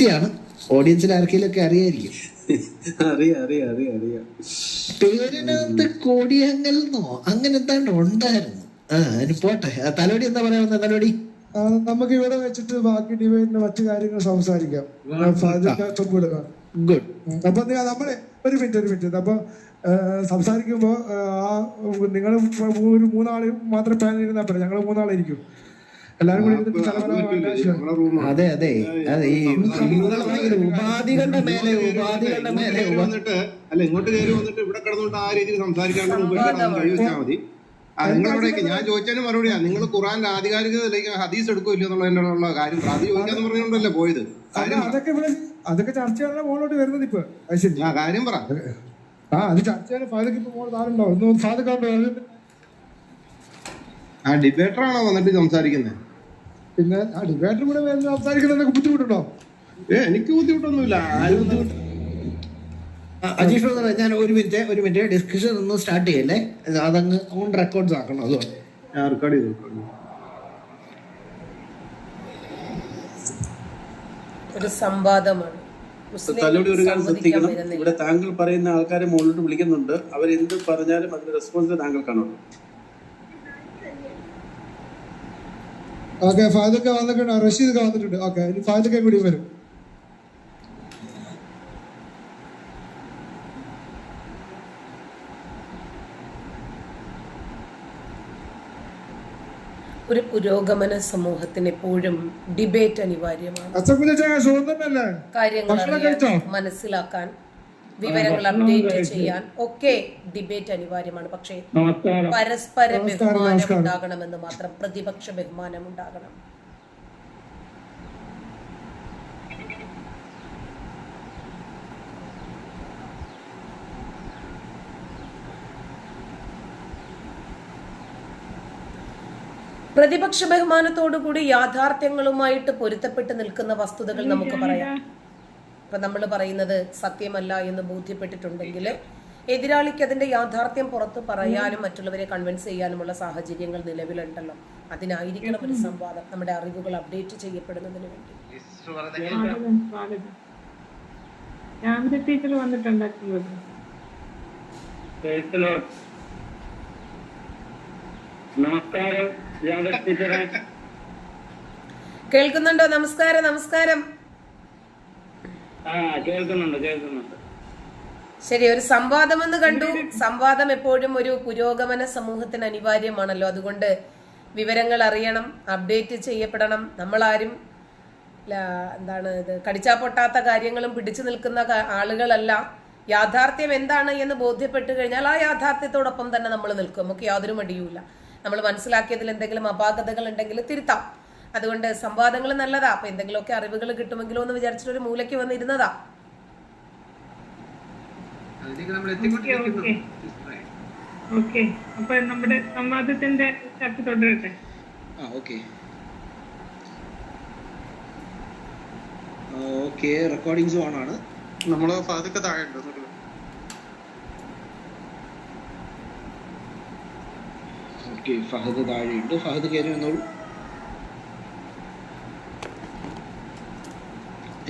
ാണ് ഓഡിയൻസിൽ ആർക്കെങ്കിലും ഒക്കെ അറിയായിരിക്കും. പേരിനകത്ത് കോടിയങ്ങൽ എന്നോ അങ്ങനെ എന്താണ്ട് ഉണ്ടായിരുന്നു. പോട്ടെ. തലോടി എന്താ പറയാ വന്നത്? തലോടി നമുക്ക് ഇവിടെ വെച്ചിട്ട് ബാക്കി ഡിബേറ്റിന് മറ്റു കാര്യങ്ങൾ സംസാരിക്കാം. ഗുഡ്. അപ്പൊ നമ്മളെ ഒരു മിനിറ്റ് അപ്പൊ സംസാരിക്കുമ്പോ നിങ്ങൾ ഒരു മൂന്നാള് മാത്രം പാനൽ ഇരുന്നാ പോലെ ഞങ്ങൾ മൂന്നാളിരിക്കും. എല്ലാരും കൂടി അതെ അതെ അതെ. ഈ ഉപാധികളുടെ മേലെ വന്നിട്ട് അല്ല ഇങ്ങോട്ട് കയറി വന്നിട്ട് ഇവിടെ കിടന്നുകൊണ്ട് ആ രീതിയിൽ സംസാരിക്കാണ്ട് കഴിച്ചാൽ മതി. നിങ്ങളിവിടേക്ക് ഞാൻ ചോദിച്ചതിന് മറുപടിയാ. നിങ്ങൾ ഖുറാന്റെ ആധികാരികതയിലേക്ക് ഹദീസ് എടുക്കില്ല എന്നുള്ള കാര്യം അത് ചോദിക്കാന്ന് പറഞ്ഞുകൊണ്ടല്ലേ പോയത്. അതൊക്കെ ചർച്ചയാണ് മോളോട്ട് വരുന്നത് ഇപ്പൊ. കാര്യം പറ. അത് ചർച്ചയാണ്. ഫാദക്ക് ഇപ്പൊ മോൾ താറുണ്ടോ ഒന്നും ഫാദക്കാണ്ടോ? ആ ഡിബേറ്ററാണോ വന്നിട്ട് സംസാരിക്കുന്നത്? പിന്നെ ആ ഡിബേറ്റർ കൂടെ സംസാരിക്കുന്നതൊക്കെ ബുദ്ധിമുട്ടുണ്ടോ? എനിക്ക് ബുദ്ധിമുട്ടൊന്നുമില്ല. അജീഷ് ഞാൻ ഒരു മിനിറ്റ് ഡിസ്കഷൻ ഒന്ന് സ്റ്റാർട്ട് ചെയ്യല്ലേ. അതങ്ങ് ഓൺ റെക്കോർഡ്സ് ആക്കണം. അതുകൊണ്ട് റെക്കോർഡ് ചെയ്തു. ഒരു സംവാദമാണ്. തലോടി ഒരു കാര്യം ശ്രദ്ധിക്കണം. ഇവിടെ താങ്കൾ പറയുന്ന ആൾക്കാരെ മുകളിലോട്ട് വിളിക്കുന്നുണ്ട്. അവരെന്ത് പറഞ്ഞാലും അതിന്റെ റെസ്പോൺസ് താങ്കൾക്കാണോ? ഓക്കെ, ഫാദൊക്കെ വന്നിട്ടുണ്ട്. റഷീദൊക്കെ വന്നിട്ടുണ്ട്. ഓക്കെ, ഇനി ഫാദൊക്കെ കൂടി വരും. ഒരു പുരോഗമന സമൂഹത്തിന് എപ്പോഴും ഡിബേറ്റ് അനിവാര്യമാണ്. കാര്യങ്ങൾ മനസ്സിലാക്കാൻ, വിവരങ്ങൾ അപ്ഡേറ്റ് ചെയ്യാൻ ഒക്കെ ഡിബേറ്റ് അനിവാര്യമാണ്. പക്ഷേ പരസ്പര ബഹുമാനം ഉണ്ടാകണമെന്ന് മാത്രം. പ്രതിപക്ഷ ബഹുമാനം ഉണ്ടാകണം. പ്രതിപക്ഷ ബഹുമാനത്തോടുകൂടി യാഥാർത്ഥ്യങ്ങളുമായിട്ട് പൊരുത്തപ്പെട്ട് നിൽക്കുന്ന വസ്തുതകൾ നമുക്ക് പറയാം. ഇപ്പൊ നമ്മൾ പറയുന്നത് സത്യമല്ല എന്ന് ബോധ്യപ്പെട്ടിട്ടുണ്ടെങ്കിൽ എതിരാളിക്ക് അതിന്റെ യാഥാർത്ഥ്യം പുറത്ത് പറയാനും മറ്റുള്ളവരെ കൺവിൻസ് ചെയ്യാനുമുള്ള സാഹചര്യങ്ങൾ നിലവിലുണ്ടല്ലോ. അതിനായിരിക്കണം ഒരു സംവാദം, നമ്മുടെ അറിവുകൾ അപ്ഡേറ്റ് ചെയ്യപ്പെടുന്നതിന് വേണ്ടി. കേൾക്കുന്നുണ്ടോ? നമസ്കാരം. നമസ്കാരം. ശരി, ഒരു സംവാദം എന്ന് കണ്ടു. സംവാദം എപ്പോഴും ഒരു പുരോഗമന സമൂഹത്തിന് അനിവാര്യമാണല്ലോ. അതുകൊണ്ട് വിവരങ്ങൾ അറിയണം, അപ്ഡേറ്റ് ചെയ്യപ്പെടണം. നമ്മളാരും കടിച്ചാ പൊട്ടാത്ത കാര്യങ്ങളും പിടിച്ചു നിൽക്കുന്ന ആളുകളല്ല. യാഥാർത്ഥ്യം എന്താണ് എന്ന് ബോധ്യപ്പെട്ടു കഴിഞ്ഞാൽ ആ യാഥാർത്ഥ്യത്തോടൊപ്പം തന്നെ നമ്മൾ നിൽക്കും. നമുക്ക് യാതൊരു മടിയുമില്ല. നമ്മൾ മനസ്സിലാക്കിയതിൽ എന്തെങ്കിലും അപാകതകൾ ഉണ്ടെങ്കിൽ തിരുത്താം. അതുകൊണ്ട് സംവാദങ്ങൾ നല്ലതാ. അപ്പൊ എന്തെങ്കിലുമൊക്കെ അറിവുകൾ കിട്ടുമെങ്കിലോ എന്ന് വിചാരിച്ചിട്ട് ഒരു മൂലയ്ക്ക് വന്നിരുന്നതാ. നമ്മുടെ സംവാദത്തിന്റെ ചർച്ച തുടരട്ടെ. റെക്കോർഡിംഗ്സ് ഓൺ ആണ്. നമ്മള് ഫഹദൊക്കെ താഴെ ഉണ്ട്. ഫഹദ് താഴെയുണ്ട്. ഫഹദ് കയറി വന്നോളൂ.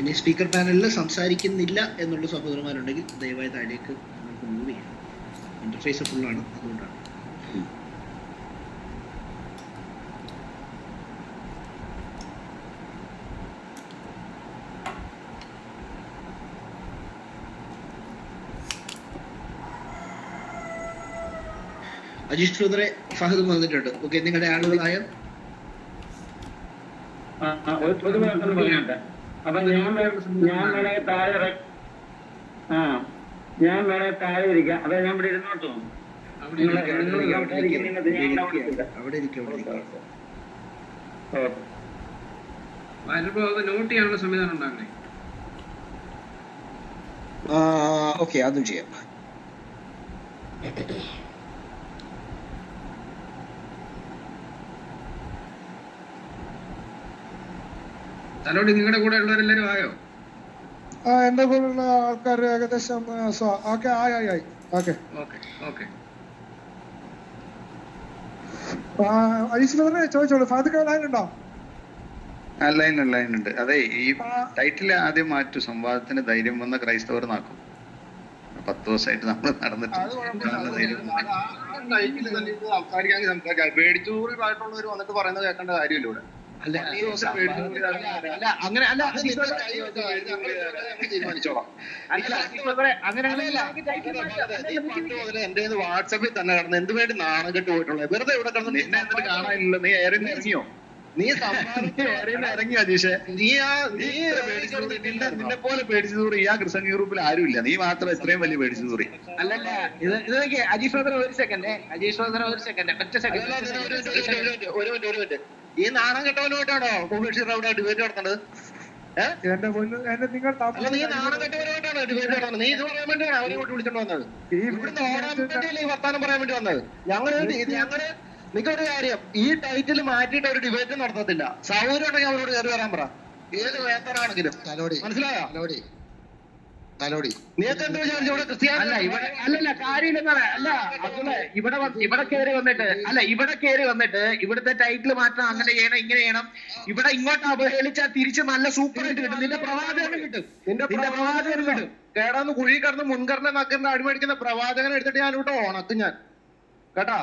ഇനി സ്പീക്കർ പാനലിൽ സംസാരിക്കുന്നില്ല എന്നുള്ള സഹോദരന്മാരുണ്ടെങ്കിൽ ദയവായി താഴേക്ക് നമുക്ക് മൂവ് ചെയ്യാം. ഇന്റർഫേസ് ഫുള്ളാണ്, അതുകൊണ്ടാണ്. അജീഷ് ബ്രദറെ, ഫഹദ് വന്നിട്ടുണ്ട്. ഓക്കെ, നിങ്ങളുടെ ആളുകളായ അപ്പൊ ഞാൻ വേണേ താഴെ ഇരിക്കാം. അതെ, ഞാൻ ഇവിടെ ഇരുന്നോട്ടോ. നോട്ട് ചെയ്യാനുള്ള സംവിധാനം ഉണ്ടാകണേ. ഓക്കെ, അതും ചെയ്യാം. തലോടി നിങ്ങളുടെ കൂടെ ഉള്ളവരെല്ലാരും ആയോ? എന്റെ കൂടെയുള്ള ആൾക്കാർ ഏകദേശം ആയി. അജീഷ് ബ്രദറെ ചോദിച്ചോളൂ. ഫാദർ ലൈനുണ്ടോ? ലൈനുണ്ട്. അതെ, ഈ ടൈറ്റിൽ ആദ്യം മാറ്റു. സംവാദത്തിന് ധൈര്യം വന്ന ക്രൈസ്തവർ നാക്കും. 10 ദിവസമായിട്ട് നമ്മൾ നടന്നിട്ട് സംസാരിക്കാം. പേടിച്ചൂറിലായിട്ടുള്ളവർ വന്നിട്ട് പറയുന്നത് കേൾക്കേണ്ട കാര്യമില്ല ഇവിടെ. എന്റെ വാട്സാപ്പിൽ തന്നെ കിടന്ന് എന്ത് വേണ്ടി നാണം കെട്ട് പോയിട്ടുള്ളത്? വെറുതെ ഇവിടെ കിടന്ന് നിന്നെ എന്നിട്ട് കാണാനില്ല. നീ ഏറിന്ന് ഇറങ്ങിയോ? നീ ഇറങ്ങിയോ അജീഷേ? നിന്നെ പോലെ പേടിച്ചു തൂറി ആ ക്രിസ്ത്യൻ ഗ്രൂപ്പിൽ ആരുമില്ല. നീ മാത്രം ഇത്രയും വലിയ പേടിച്ചു തൂറി. അല്ലല്ല, ഇത് അജീഷ് ഒരു സെക്കൻഡ് ഒരു മിനിറ്റ്. ഈ നാണം കെട്ടവനുമായിട്ടാണോ ബഷീർ അവിടെ ഡിബേറ്റ് നടത്തുന്നത്? നീ നാണം കെട്ടവനുമായിട്ടാണോ ഡിബേറ്റ് നടത്തുന്നത്? നീ ഇത് പറയാൻ വേണ്ടിയാണ് അവരെ കൊണ്ട് വിളിച്ചോണ്ട് വന്നത്. ഇവിടുന്ന് ഓടാൻ വേണ്ടിയല്ലേ ഈ വർത്താനം പറയാൻ വേണ്ടി വന്നത്? ഞങ്ങള് നിങ്ങൾക്കൊരു കാര്യം, ഈ ടൈറ്റിൽ മാറ്റിയിട്ട് ഒരു ഡിബേറ്റ് നടത്തത്തില്ല. സൗകര്യം ഉണ്ടെങ്കിൽ അവരോട് കയറി വരാൻ പറ. ഏത് വേത്തനാണെങ്കിലും. മനസ്സിലായോ? നീക്ക് എന്ത് വിചാരിച്ചു ഇവിടെ ക്രിസ്ത്യാനി? അല്ലല്ല, കാര്യമില്ലെന്നാണ്. അല്ല ഇവിടെ കയറി വന്നിട്ട് ഇവിടുത്തെ ടൈറ്റിൽ മാറ്റണം, അങ്ങനെ ചെയ്യണം, ഇങ്ങനെ ചെയ്യണം. ഇവിടെ ഇങ്ങോട്ട് അവഹേളിച്ചാൽ തിരിച്ച് നല്ല സൂപ്പറായിട്ട് കിട്ടും. നിന്റെ പ്രവാചകനും കിട്ടും. കേടാന്ന് കുഴി കിടന്ന് മുൻകറിനെ നക്കുന്ന അടിമേടിക്കുന്ന പ്രവാചകനെ എടുത്തിട്ട് ഞാൻ ഇവിടെ ഓണക്കും ഞാൻ. കേട്ടാ,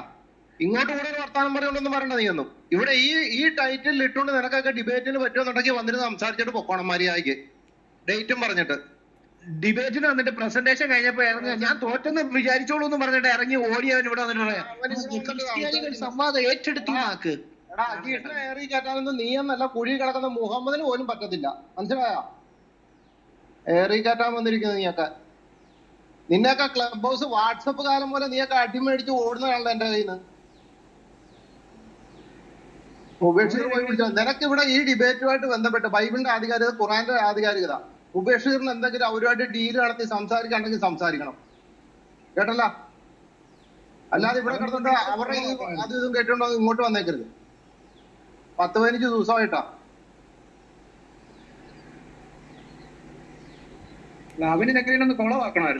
ഇങ്ങോട്ട് കൂടെ വർത്താനം പറയുകൊണ്ടൊന്നും പറയണ്ട നീയൊന്നും. ഇവിടെ ഈ ടൈറ്റിൽ ഇട്ടുകൊണ്ട് നിനക്കൊക്കെ ഡിബേറ്റിന് പറ്റുമെന്നുണ്ടെങ്കിൽ വന്നിരുന്ന് സംസാരിച്ചിട്ട് പൊക്കോണം മര്യാദയ്ക്ക്. ഡേറ്റും പറഞ്ഞിട്ട് ഡിബേറ്റിന് വന്നിട്ട് പ്രസന്റേഷൻ കഴിഞ്ഞപ്പോ ഇറങ്ങി ഞാൻ തോറ്റെന്ന് വിചാരിച്ചോളൂ എന്ന് പറഞ്ഞിട്ട് ഇറങ്ങി ഓടിയവൻ ഇവിടെ വന്നിട്ട് പറയാം സംവാദം ഏറ്റെടുത്താക്ക്. അജീഷിനെ ഏറി കയറ്റാനൊന്നും നീയെന്നല്ല, കുഴി കിടക്കുന്ന മുഹമ്മദിന് പോലും പറ്റത്തില്ല. മനസ്സിലായോ? ഏറി കയറ്റാൻ വന്നിരിക്കുന്നത് നീയൊക്കെ. നിന്നെയൊക്കെ ക്ലബ് ഹൗസ് വാട്സപ്പ് കാലം പോലെ നീയൊക്കെ അടിമേടിച്ച് ഓടുന്നതാണല്ലോ എന്റെ കയ്യിൽ നിന്ന്. മുബഷീർ പോയി വിളിച്ചോ. നിനക്ക് ഇവിടെ ഈ ഡിബേറ്റുമായിട്ട് ബന്ധപ്പെട്ട് ബൈബിളിന്റെ ആധികാരികത, ഖുറാന്റെ ആധികാരികത, മുബഷീറിന് എന്തെങ്കിലും അവരുമായിട്ട് ഡീല് നടത്തി സംസാരിക്കണമെങ്കിൽ സംസാരിക്കണം. കേട്ടല്ല? അല്ലാതെ ഇവിടെ കിടന്നിട്ട് അവരുടെ അത് ഇതും കേട്ടുണ്ടോ ഇങ്ങോട്ട് വന്നേക്കരുത്. 10-15 ദിവസമായിട്ടാ.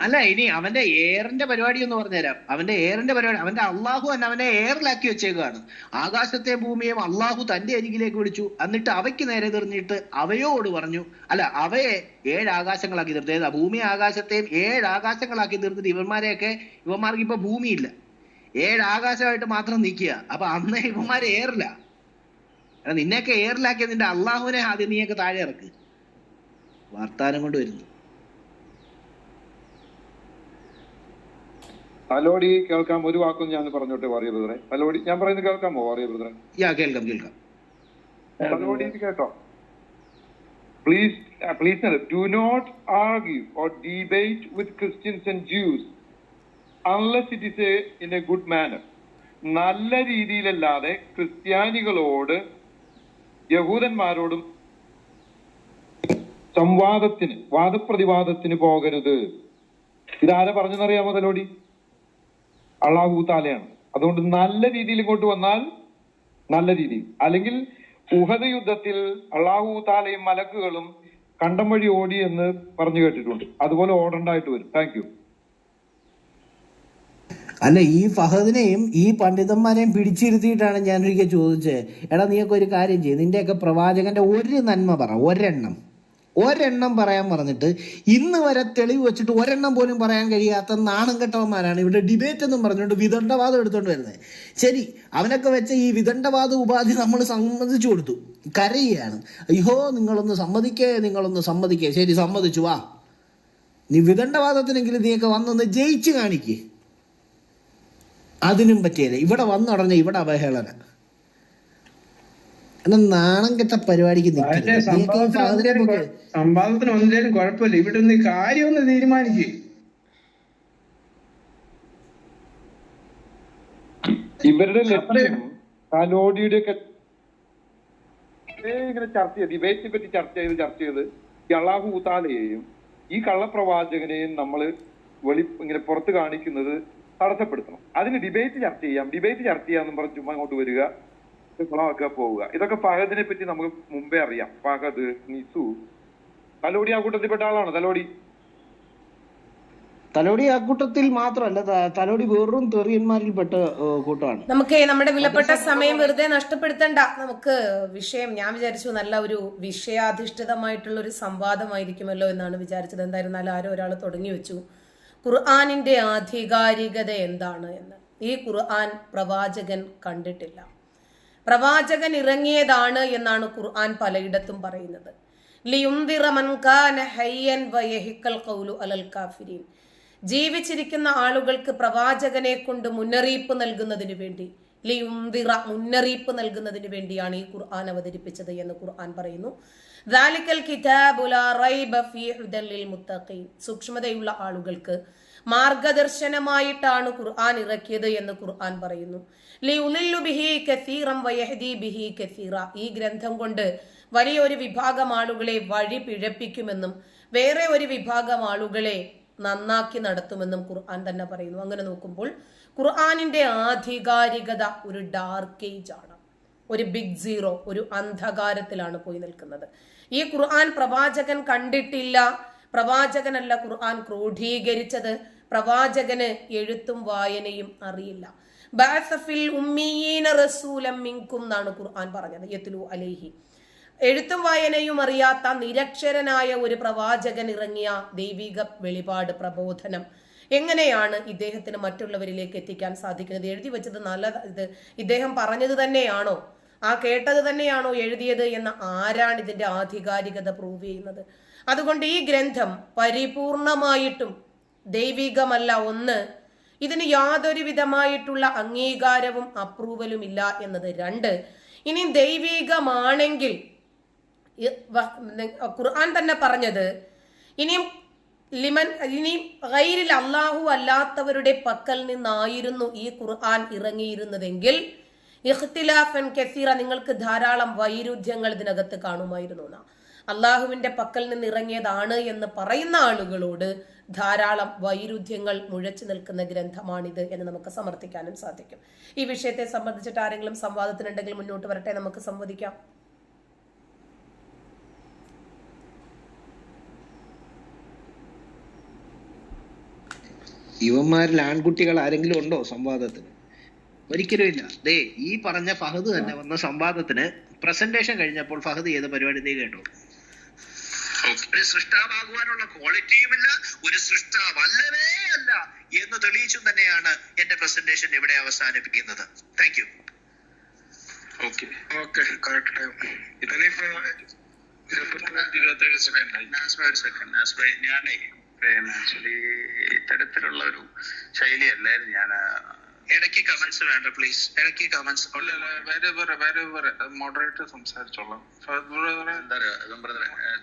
അല്ല, ഇനി അവന്റെ എയറിന്റെ പരിപാടി ഒന്ന് പറഞ്ഞുതരാം. അവന്റെ അള്ളാഹു തന്നെ അവനെ എയറിലാക്കി വെച്ചേക്കാണ്. ആകാശത്തെ ഭൂമിയും അള്ളാഹു തന്റെ അരികിലേക്ക് വിളിച്ചു. എന്നിട്ട് അവയ്ക്ക് നേരെ തിരിഞ്ഞിട്ട് അവയോട് പറഞ്ഞു, അല്ല അവയെ 7 ആകാശങ്ങളാക്കി തീർത്ത്. ഏതാ? ഭൂമി ആകാശത്തെയും 7 ആകാശങ്ങളാക്കി തീർത്തിട്ട് ഇവന്മാർക്ക് ഇപ്പൊ ഭൂമിയില്ല, 7 ആകാശമായിട്ട് മാത്രം നിൽക്കുക. അപ്പൊ അന്ന് ഇവന്മാരെ എയറില്ല. നിന്നെയൊക്കെ എയറിലാക്കിയ നിന്റെ അള്ളാഹുവിനെ ആദ്യം നീയൊക്കെ താഴെ ഇറക്ക്. വർത്താനം കൊണ്ട് വരുന്നു. തലോടി കേൾക്കാം. ഒരു വാക്കും ഞാൻ പറഞ്ഞോട്ടെ വാറിയ ബ്രദറെ. തലോടി ഞാൻ പറയുന്നത് കേൾക്കാമോ വാറിയ ബ്രദറെ? കേൾക്കാം. തലോടി കേട്ടോ. Please do not argue or debate with Christians and Jews unless it is in a good manner. നല്ല രീതിയിലല്ലാതെ ക്രിസ്ത്യാനികളോട് യഹൂദന്മാരോടും വാദപ്രതിവാദത്തിന് പോകരുത്. ഇതാരെ പറഞ്ഞെന്നറിയാമോ തലോടി? അള്ളാഹു താലയാണ്. അതുകൊണ്ട് നല്ല രീതിയിൽ ഇങ്ങോട്ട് വന്നാൽ നല്ല രീതിയിൽ, അല്ലെങ്കിൽ ഉഹദ് യുദ്ധത്തിൽ അള്ളാഹു താലയും മലക്കുകളും കണ്ടം വഴി ഓടി എന്ന് പറഞ്ഞു കേട്ടിട്ടുണ്ട്. അതുപോലെ ഓടണ്ടായിട്ട് വരും. Thank you. അല്ല, ഈ ഫഹദിനെയും ഈ പണ്ഡിതന്മാരെയും പിടിച്ചിരുത്തിയിട്ടാണ് ഞാനൊരിക്കൽ ചോദിച്ചത്, എടാ നീയൊക്കെ ഒരു കാര്യം ചെയ്യും, നിന്റെയൊക്കെ പ്രവാചകന്റെ ഒരു നന്മ പറ, ഒരെണ്ണം പറയാൻ പറഞ്ഞിട്ട് ഇന്ന് വരെ തെളിവ് വെച്ചിട്ട് ഒരെണ്ണം പോലും പറയാൻ കഴിയാത്ത നാണം കെട്ടവന്മാരാണ് ഇവിടെ ഡിബേറ്റ് എന്നും പറഞ്ഞുകൊണ്ട് വിദണ്ഡവാദം എടുത്തോണ്ട് വരുന്നത്. ശരി, അവനൊക്കെ വെച്ച ഈ വിദണ്ഡവാദ ഉപാധി നമ്മൾ സമ്മതിച്ചു കൊടുത്തു, കരയുകയാണ്. അയ്യോ നിങ്ങളൊന്ന് സമ്മതിക്കേ. ശരി, സമ്മതിച്ചു, വാ. നീ വിദണ്ഡവാദത്തിനെങ്കിലും നീയൊക്കെ വന്നൊന്ന് ജയിച്ചു കാണിക്ക്. അതിനും പറ്റിയല്ലേ. ഇവിടെ വന്നുടനെ ഇവിടെ അവഹേളന. നാണം കെട്ട പരിപാടിക്ക് സംവാദത്തിന് ഒന്നിലും കുഴപ്പമില്ല. ഇവിടെ നിന്ന് കാര്യം ഒന്ന് തീരുമാനിക്കേ. ഇവരുടെ ലക്ഷ്യം തലോടിയുടെ ഇങ്ങനെ ഡിബേറ്റിനെ പറ്റി ചർച്ച ചെയ്ത് ഈ അള്ളാഹു താലയെയും ഈ കള്ളപ്രവാചകനെയും നമ്മൾ ഇങ്ങനെ പുറത്ത് കാണിക്കുന്നത് തടസ്സപ്പെടുത്തണം. അതിന് ഡിബേറ്റ് ചർച്ച ചെയ്യാമെന്നും പറഞ്ഞ് ചുമ്മാ അങ്ങോട്ട് വരിക, കുളമാക്കുക, പോവുക. ഇതൊക്കെ ഫഹദിനെ പറ്റി നമുക്ക് മുമ്പേ അറിയാം. ഫഹദ്, നിസു, തലോടി ആ കൂട്ടത്തിൽപ്പെട്ട ആളാണ് തലോടി. തലോടി ആ കൂട്ടത്തിൽ മാത്രമല്ല, തലോടി വെറും തെറിയന്മാരിൽപ്പെട്ട കൂട്ടമാണ്. നമുക്ക് നമ്മുടെ വിലപ്പെട്ട സമയം വെറുതെ നഷ്ടപ്പെടുത്തണ്ട. നമുക്ക് വിഷയം, ഞാൻ വിചാരിച്ചു നല്ല ഒരു വിഷയാധിഷ്ഠിതമായിട്ടുള്ള ഒരു സംവാദമായിരിക്കുമല്ലോ എന്നാണ് വിചാരിച്ചത്. എന്തായിരുന്നാലും ആരോ ഒരാൾ തുടങ്ങി വെച്ചു ഖുർആനിന്റെ ആധികാരികത എന്താണ് എന്ന്. ഈ ഖുർആൻ പ്രവാചകൻ കണ്ടിട്ടില്ല, പ്രവാചകൻ ഇറങ്ങിയതാണ് എന്നാണ് ഖുർആൻ പലയിടത്തും പറയുന്നത്. ലിയുൻദിറ മൻ കാന ഹയ്യൻ വയഹിക്കൽ ഖൗലു അലൽ കാഫിരീൻ. ജീവിച്ചിരിക്കുന്ന ആളുകൾക്ക് പ്രവാചകനെ കൊണ്ട് മുന്നറിയിപ്പ് നൽകുന്നതിന് വേണ്ടി, ലിയുൻദിറ മുന്നറിയിപ്പ് നൽകുന്നതിന് വേണ്ടിയാണ് ഈ ഖുർആൻ അവതരിപ്പിച്ചത് എന്ന് ഖുർആൻ പറയുന്നു. ദാലിക്കൽ കിതാബു ലാ റൈബ ഫീ ഹുദൽ ലിൽ മുത്തഖീൻ. സൂക്ഷ്മതയുള്ള ആളുകൾക്ക് മാർഗദർശനമായിട്ടാണ് ഖുർആൻ ഇറക്കിയത് എന്ന് ഖുർആൻ പറയുന്നു. ലിയുളില്ലു ബിഹി കസീറൻ വയഹ്ദി ബിഹി കസീറ. ഈ ഗ്രന്ഥം കൊണ്ട് വലിയൊരു വിഭാഗം ആളുകളെ വഴി പിഴപ്പിക്കുമെന്നും വേറെ ഒരു വിഭാഗം ആളുകളെ നന്നാക്കി നടത്തുമെന്നും ഖുർആൻ തന്നെ പറയുന്നു. അങ്ങനെ നോക്കുമ്പോൾ ഖുർആനിന്റെ ആധികാരികത ഒരു ഡാർക്ക് ഏജ് ആണ്, ഒരു ബിഗ് സീറോ, ഒരു അന്ധകാരത്തിലാണ് പോയി നിൽക്കുന്നത്. ഈ ഖുർആൻ പ്രവാചകൻ കണ്ടിട്ടില്ല, പ്രവാചകനല്ല ഖുർആൻ ക്രോഡീകരിച്ചത്, പ്രവാചകന് എഴുത്തും വായനയും അറിയില്ല. ബഅസഫിൽ ഉമ്മീന റസൂലൻ മിൻകും എന്നാണ് ഖുർആൻ പറഞ്ഞത്. യത്ലു അലൈഹി. എഴുത്തും വായനയും അറിയാത്ത നിരക്ഷരനായ ഒരു പ്രവാചകൻ ഇറങ്ങിയ ദൈവിക വെളിപാട്, പ്രബോധനം എങ്ങനെയാണ് ഇദ്ദേഹത്തിന് മറ്റുള്ളവരിലേക്ക് എത്തിക്കാൻ സാധിക്കുന്നത്? എഴുതി വെച്ചത് ഇത് ഇദ്ദേഹം പറഞ്ഞത് തന്നെയാണോ, ആ കേട്ടത് തന്നെയാണോ എഴുതിയത് എന്ന ആരാണ് ഇതിന്റെ ആധികാരികത പ്രൂവ് ചെയ്യുന്നത്? അതുകൊണ്ട് ഈ ഗ്രന്ഥം പരിപൂർണമായിട്ടും ദൈവികമല്ല. ഒന്ന്, ഇതിന് യാതൊരു വിധമായിട്ടുള്ള അംഗീകാരവും അപ്രൂവലും ഇല്ല എന്നത്. രണ്ട്, ഇനി ദൈവികമാണെങ്കിൽ ഖുർആൻ തന്നെ പറഞ്ഞത് ഇനിയും ഗൈരിൽ അല്ലാഹു അല്ലാത്തവരുടെ പക്കൽ നിന്നായിരുന്നു ഈ ഖുർആൻ ഇറങ്ങിയിരുന്നതെങ്കിൽ ഇഖ്തിലാഫൻ കസീറ, നിങ്ങൾക്ക് ധാരാളം വൈരുദ്ധ്യങ്ങൾ ഇതിനകത്ത് കാണുമായിരുന്നു. അള്ളാഹുവിന്റെ പക്കൽ നിന്ന് ഇറങ്ങിയതാണ് എന്ന് പറയുന്ന ആളുകളോട് ധാരാളം വൈരുദ്ധ്യങ്ങൾ മുഴച്ചു നിൽക്കുന്ന ഗ്രന്ഥമാണിത് എന്ന് നമുക്ക് സമർത്ഥിക്കാനും സാധിക്കും. ഈ വിഷയത്തെ സംബന്ധിച്ചിട്ട് ആരെങ്കിലും സംവാദത്തിനുണ്ടെങ്കിൽ മുന്നോട്ട് വരട്ടെ, നമുക്ക് സംവദിക്കാം. യുവന്മാരിൽ ആൺകുട്ടികൾ ആരെങ്കിലും ഉണ്ടോ സംവാദത്തിന്? ഒരിക്കലും ഇല്ല. ദേ ഈ പറഞ്ഞ ഫഹദ് തന്നെ വന്ന സംവാദത്തിന് പ്രസന്റേഷൻ കഴിഞ്ഞപ്പോൾ ഫഹദ് ചെയ്ത പരിപാടി നീ കേട്ടോ. ഒരു സൃഷ്ടാവാകുവാനുള്ള ക്വാളിറ്റിയുമില്ല, ഒരു സൃഷ്ടാവല്ലവേ അല്ല എന്ന് തെളിയിച്ചും തന്നെയാണ് എന്റെ പ്രസന്റേഷൻ ഇവിടെ അവസാനിപ്പിക്കുന്നത്. Thank you. ഞാനേ ആക്ച്വലി ഇത്തരത്തിലുള്ള ഒരു ശൈലിയല്ലായിരുന്നു ഞാൻ. ഇടയ്ക്ക് കമന്റ്സ് വേണ്ട പ്ലീസ്, ഇടയ്ക്ക് കമന്റ്സ് മോഡറേറ്റർ സംസാരിച്ചോളാം.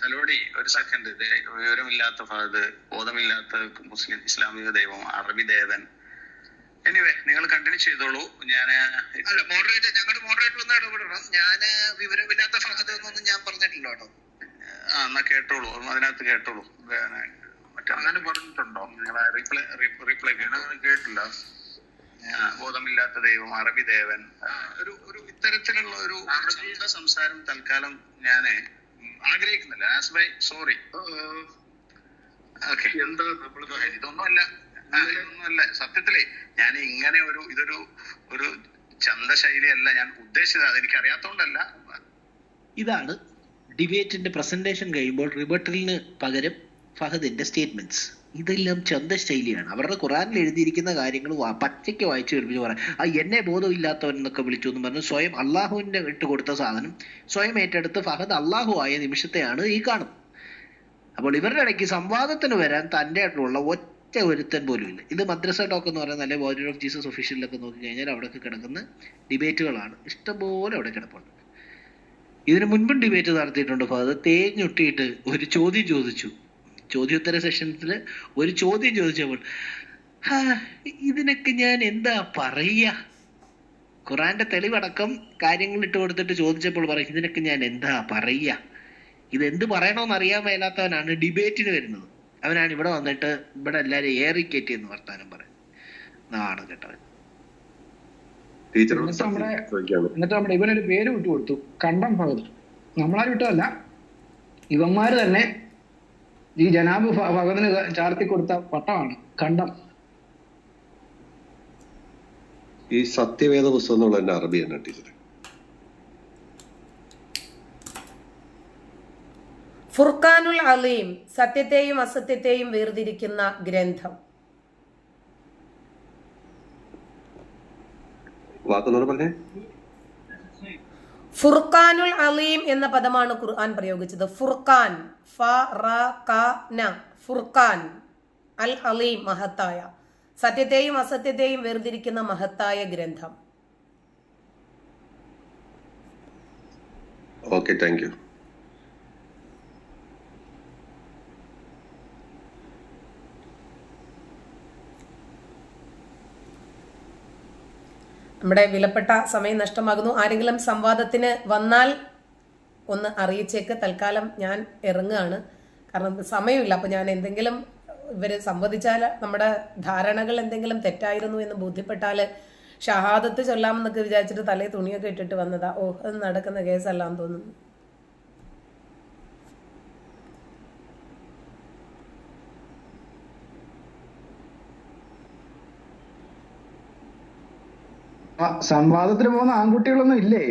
തലോടി ഒരു സെക്കൻഡ്. വിവരമില്ലാത്ത ഫഹദ്, ബോധമില്ലാത്ത മുസ്ലിം ഇസ്ലാമിക ദൈവം, അറബി ദേവൻ. എനിവേ നിങ്ങൾ കണ്ടിന്യൂ ചെയ്തോളൂ. ഞാൻ മോഡറേറ്റർ, ഞങ്ങളുടെ മോഡറേറ്റർ ഒന്ന് ഇടപെടണം. ഞാൻ വിവരമില്ലാത്ത ഫഹദ് എന്നൊന്നും ഞാൻ പറഞ്ഞിട്ടില്ല കേട്ടോ. എന്നാ കേട്ടോളൂ, അതിനകത്ത് കേട്ടോളൂ. അങ്ങനെ പറഞ്ഞിട്ടുണ്ടോ? നിങ്ങളെ റീപ്ലൈ കേട്ടില്ല. ബോധമില്ലാത്ത ദൈവം, അറബി ദേവൻ, ഒരു ഇത്തരത്തിലുള്ള ഒരു സംസാരം തൽക്കാലം ഞാൻ ആഗ്രഹിക്കുന്നില്ല. As by sorry. ഓക്കെ, എന്താ ഇതൊന്നുമല്ല. സത്യത്തിലേ ഞാൻ ഇങ്ങനെ ഇതൊരു ചന്തശൈലിയല്ല ഞാൻ ഉദ്ദേശിച്ചത്. അതെനിക്ക് അറിയാത്തോണ്ടല്ല. ഇതാണ് ഡിബേറ്റിന്റെ പ്രസന്റേഷൻ കഴിയുമ്പോൾ റിബട്ടലിന് പകരം ഫഹദിന്റെ സ്റ്റേറ്റ്മെന്റ്സ്. ഇതെല്ലാം ചന്തശൈലിയാണ്. അവരുടെ ഖുറാനിൽ എഴുതിയിരിക്കുന്ന കാര്യങ്ങൾ പച്ചയ്ക്ക് വായിച്ചു കേൾപ്പിച്ച് പറയാം. എന്നെ ബോധമില്ലാത്തവൻ എന്നൊക്കെ വിളിച്ചു എന്ന് പറഞ്ഞ് സ്വയം അള്ളാഹുവിന്റെ ഇട്ട് കൊടുത്ത സാധനം സ്വയം ഏറ്റെടുത്ത് ഫഹദ് അള്ളാഹു ആയ നിമിഷത്തെയാണ് ഈ കാണുന്നത്. അപ്പോൾ ഇവരുടെ ഇടയ്ക്ക് സംവാദത്തിന് വരാൻ തൻ്റെ ആയിട്ടുള്ള ഒറ്റ ഒരുത്തൻ പോലും ഇല്ല. ഇത് മദ്രസ ടോക്ക് എന്ന് പറയുന്ന അല്ലെങ്കിൽ വോയിസ് ഓഫ് ജീസസ് ഒഫീഷ്യലിലൊക്കെ നോക്കിക്കഴിഞ്ഞാൽ അവിടെയൊക്കെ കിടക്കുന്ന ഡിബേറ്റുകളാണ് ഇഷ്ടംപോലെ അവിടെ കിടപ്പുണ്ട്. ഇതിനു മുൻപും ഡിബേറ്റ് നടത്തിയിട്ടുണ്ട്. ഫഹദ് തേഞ്ഞൊട്ടിയിട്ട് ഒരു ചോദ്യം ചോദിച്ചു. ചോദ്യോത്തര സെഷൻസിൽ ഒരു ചോദ്യം ചോദിച്ചപ്പോൾ ഇതിനൊക്കെ ഞാൻ എന്താ പറയുക, ഖുറാന്റെ തെളിവടക്കം കാര്യങ്ങൾ ഇട്ട് കൊടുത്തിട്ട് ചോദിച്ചപ്പോൾ പറയും ഇതിനൊക്കെ ഞാൻ എന്താ പറയുക. ഇതെന്ത് പറയണമെന്ന് അറിയാൻ മേലാത്തവനാണ് ഡിബേറ്റിന് വരുന്നത്. അവനാണ് ഇവിടെ വന്നിട്ട് ഇവിടെ എല്ലാവരും ഏറിക്കയറ്റി എന്ന് വർത്താനം പറയും. നാണ് കേട്ടവൻ. എന്നിട്ട് നമ്മുടെ ഇവനൊരു പേര് വിട്ടുകൊടുത്തു, കണ്ടം ഫഹദ്. നമ്മളാരും വിട്ടതല്ല, ഇവന്മാര് തന്നെ ഈ ജനാബ് ഭഗവതിന് ചാർത്തി കൊടുത്ത പട്ടമാണ് ഖണ്ഡം. ഈ സത്യവേദ പുസ്തകം എന്നുള്ള എന്റെ അറബി തന്നെ ടീച്ചറെ. ഫുർഖാനുൽ അലീം, സത്യത്തെയും അസത്യത്തെയും വേർതിരിക്കുന്ന ഗ്രന്ഥം. വാക്കൊന്നൂടെ പറഞ്ഞേ. ഫുർഖാനുൽ അലീം എന്ന പദമാണ് ഖുർആൻ പ്രയോഗിച്ചത്. ഫുർഖാൻ, ഫുർഖാൻ, അൽ അലീം മഹത്തായ, സത്യത്തെയും അസത്യത്തെയും വേർതിരിക്കുന്ന മഹത്തായ ഗ്രന്ഥം. Okay, thank you. നമ്മുടെ വിലപ്പെട്ട സമയം നഷ്ടമാകുന്നു. ആരെങ്കിലും സംവാദത്തിന് വന്നാൽ ഒന്ന് അറിയിച്ചേക്ക്. തൽക്കാലം ഞാൻ ഇറങ്ങുകയാണ്, കാരണം സമയമില്ല. അപ്പോൾ ഞാൻ എന്തെങ്കിലും ഇവർ സംവദിച്ചാൽ നമ്മുടെ ധാരണകൾ എന്തെങ്കിലും തെറ്റായിരുന്നു എന്ന് ബോധ്യപ്പെട്ടാൽ ഷഹാദത്ത് ചൊല്ലാമെന്നൊക്കെ വിചാരിച്ചിട്ട് തലേ തുണിയൊക്കെ ഇട്ടിട്ട് വന്നതാ. ഓ, അത് നടക്കുന്ന കേസല്ലാന്ന് തോന്നുന്നു. സംവാദത്തിന് പോകുന്ന ആൺകുട്ടികളൊന്നും ഇല്ലേ?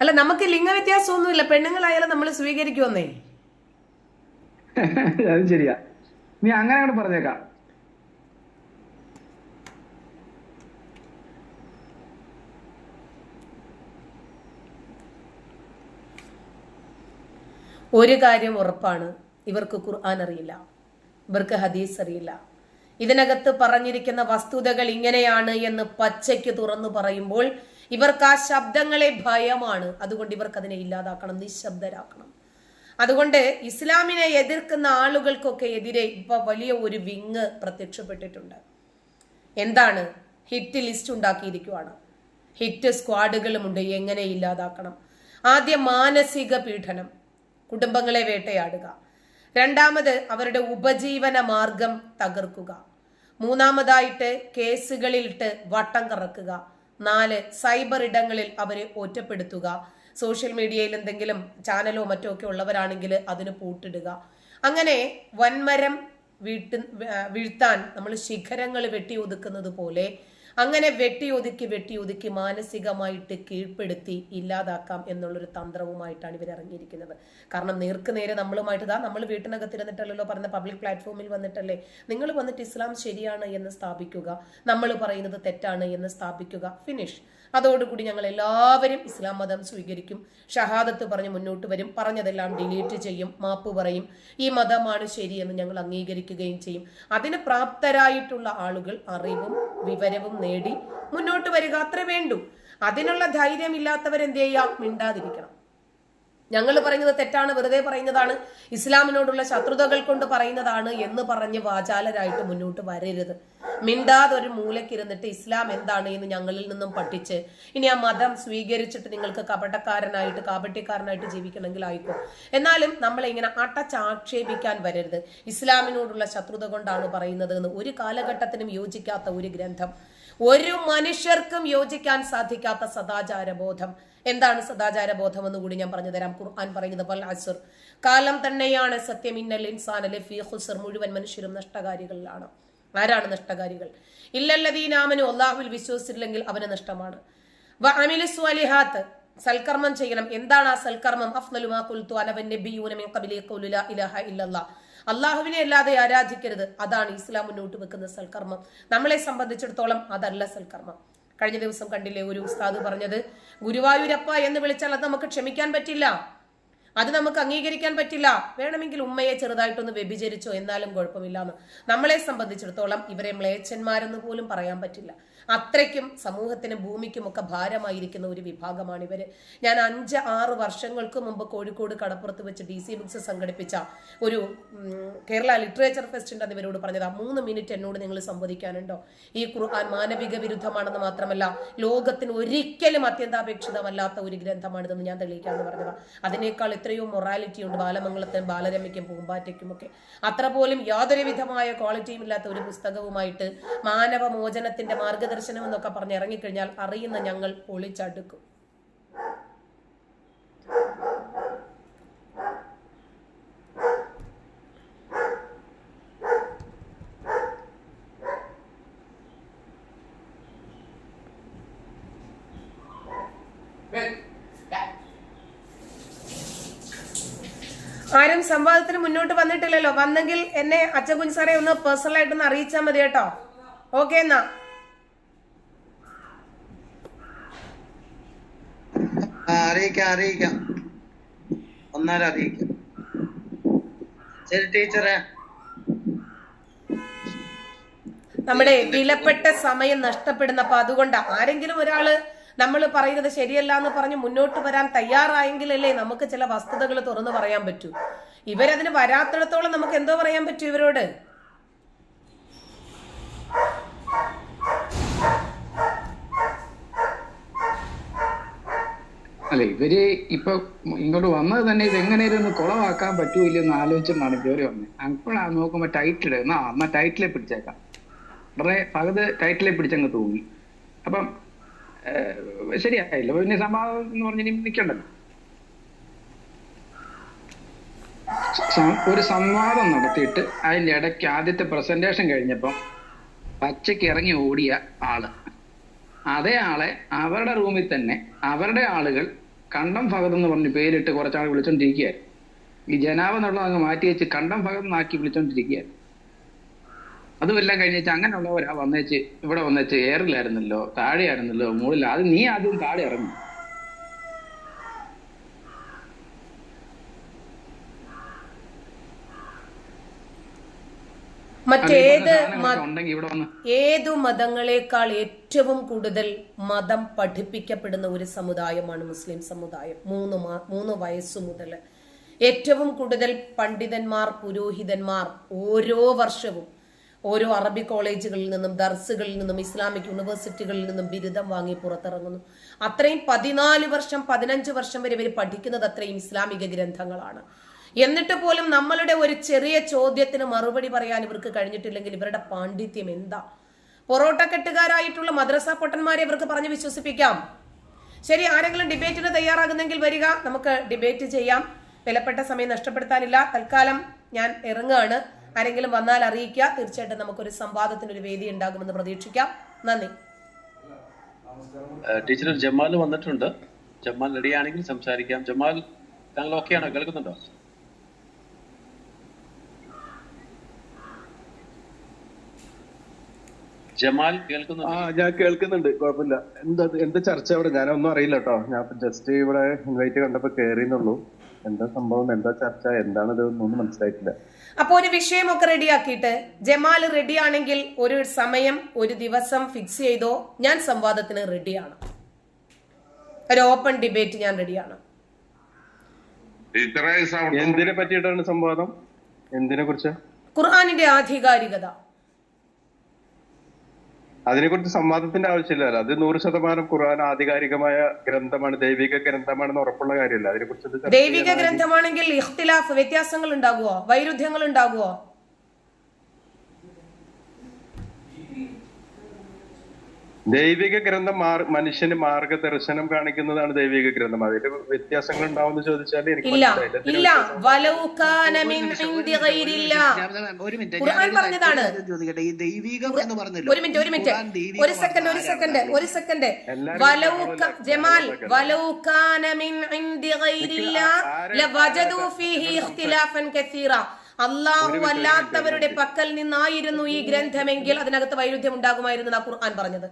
അല്ല, നമുക്ക് ലിംഗവ്യത്യാസമൊന്നുമില്ല. പെണ്ണുങ്ങളായാലും നമ്മൾ സ്വീകരിക്കുമെന്നേ. അത് ശരിയാ, നീ അങ്ങനെ അങ്ങോട്ട് പറഞ്ഞേക്കാം. ഒരു കാര്യം ഉറപ്പാണ്, ഇവർക്ക് ഖുർആൻ അറിയില്ല, ഇവർക്ക് ഹദീസ് അറിയില്ല. ഇതിനകത്ത് പറഞ്ഞിരിക്കുന്ന വസ്തുതകൾ ഇങ്ങനെയാണ് എന്ന് പച്ചയ്ക്ക് തുറന്നു പറയുമ്പോൾ ഇവർക്ക് ആ ശബ്ദങ്ങളെ ഭയമാണ്. അതുകൊണ്ട് ഇവർക്ക് അതിനെ ഇല്ലാതാക്കണം, നിശബ്ദരാക്കണം. അതുകൊണ്ട് ഇസ്ലാമിനെ എതിർക്കുന്ന ആളുകൾക്കൊക്കെ എതിരെ ഇപ്പൊ വലിയ ഒരു വിങ് പ്രത്യക്ഷപ്പെട്ടിട്ടുണ്ട്. എന്താണ്? ഹിറ്റ് ലിസ്റ്റ് ഉണ്ടാക്കിയിരിക്കുവാണ്. ഹിറ്റ് സ്ക്വാഡുകളുമുണ്ട്. എങ്ങനെ ഇല്ലാതാക്കണം? ആദ്യം മാനസിക പീഡനം, കുടുംബങ്ങളെ വേട്ടയാടുക. രണ്ടാമത് അവരുടെ ഉപജീവന മാർഗം തകർക്കുക. മൂന്നാമതായിട്ട് കേസുകളിലിട്ട് വട്ടം കറക്കുക. 4, സൈബർ ഇടങ്ങളിൽ അവരെ ഒറ്റപ്പെടുത്തുക. സോഷ്യൽ മീഡിയയിൽ എന്തെങ്കിലും ചാനലോ മറ്റോ ഒക്കെ ഉള്ളവരാണെങ്കിൽ അതിന് പൂട്ടിടുക. അങ്ങനെ വൻമരം വീഴ്ത്താൻ നമ്മൾ ശിഖരങ്ങൾ വെട്ടി ഒതുക്കുന്നത് പോലെ അങ്ങനെ വെട്ടി ഒതുക്കി മാനസികമായിട്ട് കീഴ്പ്പെടുത്തി ഇല്ലാതാക്കാം എന്നുള്ളൊരു തന്ത്രവുമായിട്ടാണ് ഇവർ ഇറങ്ങിയിരിക്കുന്നത്. കാരണം നേർക്ക് നേരെ നമ്മളുമായിട്ട് നമ്മൾ വീട്ടിനകത്തിരുന്നിട്ടല്ലോ പറയുന്ന പബ്ലിക് പ്ലാറ്റ്ഫോമിൽ വന്നിട്ടല്ലേ നിങ്ങൾ വന്നിട്ട് ഇസ്ലാം ശരിയാണ് എന്ന് സ്ഥാപിക്കുക, നമ്മൾ പറയുന്നത് തെറ്റാണ് എന്ന് സ്ഥാപിക്കുക. ഫിനിഷ്. അതോടുകൂടി ഞങ്ങൾ എല്ലാവരും ഇസ്ലാം മതം സ്വീകരിക്കും, ഷഹാദത്ത് പറഞ്ഞ് മുന്നോട്ട് വരും, പറഞ്ഞതെല്ലാം ഡിലീറ്റ് ചെയ്യും, മാപ്പ് പറയും, ഈ മതമാണ് ശരിയെന്ന് ഞങ്ങൾ അംഗീകരിക്കുകയും ചെയ്യും. അതിന് പ്രാപ്തരായിട്ടുള്ള ആളുകൾ അറിവും വിവരവും നേടി മുന്നോട്ട് വരിക, അത്രേ വേണ്ടൂ. അതിനുള്ള ധൈര്യമില്ലാത്തവരെന്ത് ചെയ്യാം? മിണ്ടാതിരിക്കണം. ഞങ്ങൾ പറയുന്നത് തെറ്റാണ്, വെറുതെ പറയുന്നതാണ്, ഇസ്ലാമിനോടുള്ള ശത്രുതകൾ കൊണ്ട് പറയുന്നതാണ് എന്ന് പറഞ്ഞ് വാചാലരായിട്ട് മുന്നോട്ട് വരരുത്. മിണ്ടാതെ ഒരു മൂലക്കിരുന്നിട്ട് ഇസ്ലാം എന്താണ് എന്ന് ഞങ്ങളിൽ നിന്നും പഠിച്ച് ഇനി ആ മതം സ്വീകരിച്ചിട്ട് നിങ്ങൾക്ക് കാപട്യക്കാരനായിട്ട് ജീവിക്കണമെങ്കിൽ ആയിക്കോ. എന്നാലും നമ്മളെ ഇങ്ങനെ അടച്ചാക്ഷേപിക്കാൻ വരരുത്. ഇസ്ലാമിനോടുള്ള ശത്രുത കൊണ്ടാണ് പറയുന്നത് എന്ന് ഒരു കാലഘട്ടത്തിനും യോജിക്കാത്ത ഒരു ഗ്രന്ഥം, ഒരു മനുഷ്യർക്കും യോജിക്കാൻ സാധിക്കാത്ത സദാചാരബോധം. എന്താണ് സദാചാരബോധം എന്ന് കൂടി ഞാൻ പറഞ്ഞു തരാം. ഖുർആൻ പറയുന്നത് വൽ അസ്ർ, കാലം തന്നെയാണ് സത്യം, ഇന്നൽ ഇൻസാന ലഫീ ഖുസ്ർ, മുഴുവൻ മനുഷ്യരും നഷ്ടകാരികളിലാണ്. ആരാണ് നഷ്ടകാരികൾ? ഇല്ലല്ലദീന ആമനു, അല്ലാഹുവിൽ വിശ്വസിച്ചില്ലെങ്കിൽ അവന് നഷ്ടമാണ്. വഅമിലു സ്വാലിഹാത്ത്, സൽക്കർമ്മം ചെയ്യണം. എന്താണ് ആ സൽക്കർമ്മം? അഫ്ളലു മാ ഖുൽതു അന വന്നബിയ്യൂന മിൻ ഖബ്ലി ഖൗലു ലാ ഇലാഹ ഇല്ലല്ലാഹ്, അള്ളാഹുവിനെ അല്ലാതെ ആരാധിക്കരുത്. അതാണ് ഇസ്ലാം മുന്നോട്ട് വെക്കുന്ന സൽക്കർമ്മം. നമ്മളെ സംബന്ധിച്ചിടത്തോളം അതല്ല സൽക്കർമ്മം. കഴിഞ്ഞ ദിവസം കണ്ടില്ലേ ഒരു ഉസ്താദ് പറഞ്ഞത്, ഗുരുവായൂരപ്പ എന്ന് വിളിച്ചാൽ അത് നമുക്ക് ക്ഷമിക്കാൻ പറ്റില്ല, അത് നമുക്ക് അംഗീകരിക്കാൻ പറ്റില്ല. വേണമെങ്കിൽ ഉമ്മയെ ചെറുതായിട്ടൊന്ന് വ്യഭിചരിച്ചോ എന്നാലും കുഴപ്പമില്ലാന്ന്. നമ്മളെ സംബന്ധിച്ചിടത്തോളം ഇവരെ മ്ലേച്ഛന്മാരെന്ന് പോലും പറയാൻ പറ്റില്ല. അത്രയ്ക്കും സമൂഹത്തിനും ഭൂമിക്കുമൊക്കെ ഭാരമായിരിക്കുന്ന ഒരു വിഭാഗമാണ് ഇവര്. ഞാൻ 5-6 വർഷങ്ങൾക്ക് മുമ്പ് കോഴിക്കോട് കടപ്പുറത്ത് വെച്ച് DC ബുക്സ് സംഘടിപ്പിച്ച ഒരു കേരള ലിറ്ററേച്ചർ ഫെസ്റ്റിന്റെ അന്ന് ഇവരോട് പറഞ്ഞതാ, 3 മിനിറ്റ് എന്നോട് നിങ്ങൾ സംവദിക്കാനുണ്ടോ? ഈ ഖുർആൻ മാനവിക വിരുദ്ധമാണെന്ന് മാത്രമല്ല ലോകത്തിന് ഒരിക്കലും അത്യന്താപേക്ഷിതമല്ലാത്ത ഒരു ഗ്രന്ഥമാണിതെന്ന് ഞാൻ തെളിയിക്കാമെന്ന് പറഞ്ഞതാ. അതിനേക്കാൾ എത്രയോ മൊറാലിറ്റി ഉണ്ട് ബാലമംഗളത്തിനും ബാലരമയ്ക്കും പൂമ്പാറ്റയ്ക്കും ഒക്കെ. അത്ര പോലും യാതൊരു വിധമായ ക്വാളിറ്റിയും ഇല്ലാത്ത ഒരു പുസ്തകവുമായിട്ട് മാനവ മോചനത്തിന്റെ മാർഗദർശനം എന്നൊക്കെ പറഞ്ഞ് ഇറങ്ങിക്കഴിഞ്ഞാൽ അറിയുന്ന ഞങ്ങൾ പൊളിച്ചടുക്കും. ആരും സംവാദത്തിന് മുന്നോട്ട് വന്നിട്ടില്ലല്ലോ. വന്നെങ്കിൽ എന്നെ അച്ചൻകുഞ്ഞ് സാറെ ഒന്ന് പേഴ്സണലായിട്ടൊന്ന് അറിയിച്ചാൽ മതി കേട്ടോ. ഓക്കെ എന്നാ. അറിയിക്കാം ഒന്നാലും അറിയിക്കാം. ശരി ടീച്ചറെ. നമ്മുടെ വിലപ്പെട്ട സമയം നഷ്ടപ്പെടുന്ന. അപ്പൊ അതുകൊണ്ട് ആരെങ്കിലും ഒരാള് നമ്മൾ പറയുന്നത് ശരിയല്ല എന്ന് പറഞ്ഞ് മുന്നോട്ട് വരാൻ തയ്യാറായെങ്കിലല്ലേ നമുക്ക് ചില വസ്തുതകൾ തുറന്നു പറയാൻ പറ്റൂ. ഇവരതിന് വരാത്തിടത്തോളം നമുക്ക് എന്തോ പറയാൻ പറ്റൂ ഇവരോട്? അല്ല, ഇവര് ഇപ്പൊ ഇങ്ങോട്ട് വന്നത് തന്നെ ഇത് എങ്ങനെയൊന്ന് കുളമാക്കാൻ പറ്റൂല്ലെന്ന് ആലോചിച്ചെന്നാണ് കയറി വന്നത്. അപ്പോഴാണ് നോക്കുമ്പോ ടൈറ്റിൽ എന്നാ ടൈറ്റിലെ പിടിച്ചേക്കാം, വളരെ പകുതി ടൈറ്റിലെ പിടിച്ചങ്ങ് തൂങ്ങി. അപ്പം ശരിയായില്ല. പിന്നെ സംവാദം എന്ന് പറഞ്ഞ് നിൽക്കണ്ടല്ലോ. ഒരു സംവാദം നടത്തിയിട്ട് അതിൻ്റെ ഇടയ്ക്ക് ആദ്യത്തെ പ്രസന്റേഷൻ കഴിഞ്ഞപ്പം പച്ചയ്ക്ക് ഇറങ്ങി ഓടിയ ആള്, അതേ ആളെ അവരുടെ റൂമിൽ തന്നെ അവരുടെ ആളുകൾ കണ്ടം ഫഹദ് എന്ന് പറഞ്ഞ് പേരിട്ട് കുറച്ചാൾ വിളിച്ചോണ്ടിരിക്കുകയായിരുന്നു. ഈ ജനാബ് എന്നുള്ളത് അങ്ങ് മാറ്റി വെച്ച് കണ്ടം ഫഹദ് എന്നാക്കി വിളിച്ചോണ്ടിരിക്കുകയായിരുന്നു. അതുമെല്ലാം കഴിഞ്ഞേച്ച് അങ്ങനെയുള്ളവരാ വന്നേച്ച് ഇവിടെ വന്നേച്ച് എയറിലായിരുന്നല്ലോ, താഴെയായിരുന്നല്ലോ, മുകളിൽ. അത് നീ ആദ്യം താഴെ ഇറങ്ങി. ഏതു മതങ്ങളെക്കാൾ ഏറ്റവും കൂടുതൽ മതം പഠിപ്പിക്കപ്പെടുന്ന ഒരു സമുദായമാണ് മുസ്ലിം സമുദായം. 3 വയസ്സു മുതൽ ഏറ്റവും കൂടുതൽ പണ്ഡിതന്മാർ, പുരോഹിതന്മാർ ഓരോ വർഷവും ഓരോ അറബി കോളേജുകളിൽ നിന്നും, ദർസുകളിൽ നിന്നും, ഇസ്ലാമിക് യൂണിവേഴ്സിറ്റികളിൽ നിന്നും ബിരുദം വാങ്ങി പുറത്തിറങ്ങുന്നു. അത്രയും 14 വർഷം 15 വർഷം വരെ ഇവർ പഠിക്കുന്നത് അത്രയും ഇസ്ലാമിക ഗ്രന്ഥങ്ങളാണ്. എന്നിട്ട് പോലും നമ്മളുടെ ഒരു ചെറിയ ചോദ്യത്തിന് മറുപടി പറയാൻ ഇവർക്ക് കഴിഞ്ഞിട്ടില്ലെങ്കിൽ ഇവരുടെ പാണ്ഡിത്യം എന്താ? പൊറോട്ടക്കെട്ടുകാരായിട്ടുള്ള മദ്രസ പൊട്ടന്മാരെ ഇവർക്ക് പറഞ്ഞ് വിശ്വസിപ്പിക്കാം. ശരി, ആരെങ്കിലും ഡിബേറ്റിന് തയ്യാറാകുന്നെങ്കിൽ വരിക, നമുക്ക് ഡിബേറ്റ് ചെയ്യാം. വിലപ്പെട്ട സമയം നഷ്ടപ്പെടുത്താനില്ല. തൽക്കാലം ഞാൻ ഇറങ്ങുകയാണ്. ആരെങ്കിലും വന്നാൽ അറിയിക്കുക. തീർച്ചയായിട്ടും നമുക്കൊരു സംവാദത്തിനൊരു വേദി ഉണ്ടാകുമെന്ന് പ്രതീക്ഷിക്കാം. നന്ദി. ടീച്ചർ ജമാൽ വന്നിട്ടുണ്ട്. ജമാൽ റെഡിയാണെങ്കിൽ സംസാരിക്കാം. ജമാൽ, താങ്കൾ ഓക്കെ ആണോ? കേൾക്കുന്നുണ്ടോ? ജമാൽ കേൾക്കുന്നുണ്ട്? ഞാൻ കേൾക്കുന്നുണ്ട്, കുഴപ്പമില്ല. എന്താ ചർച്ച അവിടെ? ഞാനൊന്നും അറിയില്ല കേട്ടോ. ഞാൻ ജസ്റ്റ് ഇവിടെ ഇൻവൈറ്റ് കണ്ടപ്പോ കേറിയെന്നുള്ളൂ. എന്താ സംഭവം, എന്താ ചർച്ച, എന്താണത് ഒന്നും മനസ്സിലായിട്ടില്ല. അപ്പൊ ഒരു വിഷയമൊക്കെ റെഡിയാക്കിയിട്ട് ജമാൽ റെഡിയാണെങ്കിൽ ഒരു സമയം, ഒരു ദിവസം ഫിക്സ് ചെയ്തോ. ഞാൻ സംവാദത്തിന് റെഡിയാണ്. ഒരു ഓപ്പൺ ഡിബേറ്റ് ഞാൻ റെഡിയാണ്. എന്തിനെ പറ്റിയിട്ടാണ് സംവാദം? എന്തിനെ കുറിച്ച്? ഖുർആനിന്റെ ആധികാരികത. അതിനെക്കുറിച്ച് സംവാദത്തിന്റെ ആവശ്യമില്ല. അത് 100% ഖുർആൻ ആധികാരികമായ ഗ്രന്ഥമാണ്, ദൈവിക ഗ്രന്ഥമാണെന്ന് ഉറപ്പുള്ള കാര്യമല്ല. അതിനെക്കുറിച്ച് ദൈവിക ഗ്രന്ഥമാണെങ്കിൽ ഇഖ്തിലാഫ്, വ്യത്യാസങ്ങൾ ഉണ്ടാകുമോ? വൈരുദ്ധ്യങ്ങൾ ഉണ്ടാകുമോ? ദൈവിക ഗ്രന്ഥം മനുഷ്യന് മാർഗദർശനം കാണിക്കുന്നതാണ് ദൈവിക ഗ്രന്ഥം. അതിൽ വ്യത്യാസങ്ങൾ ഉണ്ടാവുമെന്ന് ചോദിച്ചാൽ എനിക്ക് ഖുർആൻ പറഞ്ഞതാണ്. ഒരു സെക്കൻഡ് ജമാൽ, വലൗ കാന മിൻ ഇൻദി ഗൈരില്ലാഹ് ലവജദൂ ഫീഹി ഇഖ്തിലാഫൻ കസീറ. അല്ലാഹു അല്ലാത്തവരുടെ പക്കൽ നിന്നായിരുന്നു ഈ ഗ്രന്ഥമെങ്കിൽ അതിനകത്ത് വൈരുദ്ധ്യം ഉണ്ടാകുമായിരുന്നു എന്നാണ് ഖുർആൻ പറഞ്ഞത്.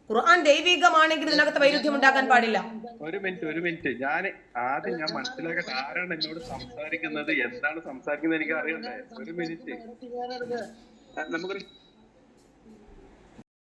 ഖുർആൻ ദൈവികമാണെങ്കിൽ ഇതിനകത്ത് വൈരുദ്ധ്യം ഉണ്ടാക്കാൻ പാടില്ല. ഒരു മിനിറ്റ് ഞാൻ മനസ്സിലാക്കട്ടെ. ആരാണ് എന്നോട് സംസാരിക്കുന്നത്, എന്താണ് സംസാരിക്കുന്നത് എനിക്ക് അറിയണ്ടേ? ഒരു മിനിറ്റ്. നമുക്കൊരു